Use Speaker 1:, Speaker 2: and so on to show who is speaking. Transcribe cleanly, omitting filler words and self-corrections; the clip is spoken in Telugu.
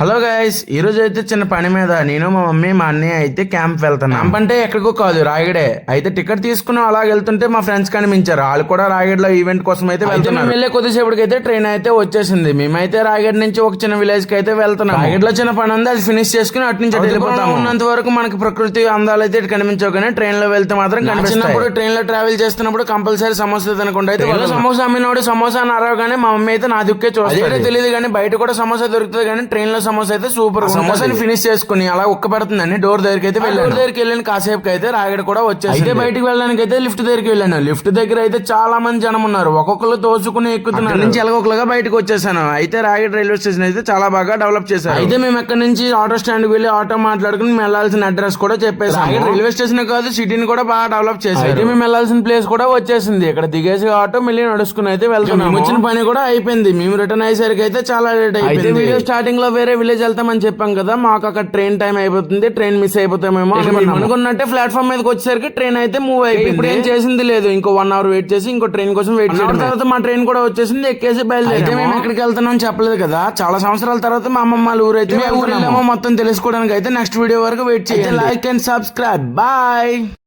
Speaker 1: హలో గైస్, ఈ రోజు అయితే చిన్న పని మీద నేను మా మమ్మీ మా అన్నయ్య అయితే క్యాంప్ వెళ్తున్నాం. క్యాంప్ అంటే ఎక్కడికో కాదు, రాయగడే. అయితే టికెట్ తీసుకుని అలా వెళ్తుంటే మా ఫ్రెండ్స్ కనిపించారు. వాళ్ళు కూడా రాయగడ్లో ఈవెంట్ కోసం అయితే వెళ్తున్నారు. వెళ్ళే కొద్దిసేపటికి అయితే ట్రైన్ అయితే వచ్చేసింది. మేమైతే రాయగడ్ నుంచి ఒక చిన్న విలేజ్ కి అయితే వెళ్తున్నాం. రాయగడ్లో చిన్న పని ఉంది, అది ఫినిష్ చేసుకుని అటు నుంచి వెళ్ళిపోతాం. ఉన్నంత వరకు మనకి ప్రకృతి అందాలు అయితే కనిపించవు, కానీ ట్రైన్ లో వెళ్తే మాత్రం కనిపిస్తున్నప్పుడు ట్రైన్ లో ట్రావెల్ చేస్తున్నప్పుడు కంపల్సరీ సమోసా తినకుండా అయితే సమోసా అమ్మినోడు సమోసా అని అరవగానే మా మమ్మీ అయితే నా దుక్కే చూస్తే తెలియదు, కానీ బయట కూడా సమోసా దొరుకుతుంది, కానీ ట్రైన్ లో సమోసా అయితే సూపర్. సమోసాని ఫినిష్ చేసుకుని అలా ఉక్క పెడుతుందని డోర్ దగ్గరికి అయితే వెళ్ళాను. డోర్ దగ్గరికి వెళ్ళిన కాసేపు అయితే రాయగడ కూడా వచ్చేసి అయితే బయటకు వెళ్ళడానికి అయితే లిఫ్ట్ దగ్గరికి వెళ్ళాను. లిఫ్ట్ దగ్గర అయితే చాలా మంది జనం ఉన్నారు, ఒక్కొక్కరు తోసుకుని ఎక్కుతున్నారు. నుంచి ఎలాగొకలుగా బయటకు వచ్చేసాను. అయితే రాయగడ రైల్వే స్టేషన్ అయితే చాలా బాగా డెవలప్ చేశారు. అయితే మేము ఎక్కడి నుంచి ఆటో స్టాండ్ కి వెళ్ళి ఆటో మాట్లాడుకుని వెళ్లాల్సిన అడ్రస్ కూడా చెప్పేసి రైల్వే స్టేషన్ కాదు సిటీని కూడా బాగా డెవలప్ చేశారు. అయితే మేము వెళ్లాల్సిన ప్లేస్ కూడా వచ్చేసింది. ఇక్కడ దిగేసి ఆటో మళ్ళీ నడుచుకుని అయితే వెళ్తున్నాం. వచ్చిన పని కూడా అయిపోయింది. మేము రిటర్న్ అయ్యేసరికి అయితే చాలా లేట్ అయిపోయింది. వీడియో స్టార్టింగ్ లో వేరే విలేజ్ వెళ్తామని చెప్పాం కదా, మాకు అక్కడ ట్రైన్ టైం అయిపోతుంది, ట్రైన్ మిస్ అయిపోతామేమో అనుకున్నట్టే ప్లాట్ఫామ్ మీదకి వచ్చేసరికి ట్రైన్ అయితే మూవ్ అయిపోయింది. ఇప్పుడు ఏం చేసింది లేదు, ఇంకో 1 hour వెయిట్ చేసి ఇంకో ట్రైన్ కోసం వెయిట్ చేయడం. తర్వాత మా ట్రైన్ కూడా వచ్చేసింది, ఎక్కేసి బయలుదేరి. మేము ఎక్కడికి వెళ్తున్నాం చెప్పలేదు కదా, చాలా సంవత్సరాల తర్వాత మా అమ్మమ్మ వాళ్ళ ఊరు అయితే మొత్తం తెలుసుకోవడానికి అయితే నెక్స్ట్ వీడియో వరకు వెయిట్ చేయండి. Like and subscribe. బాయ్.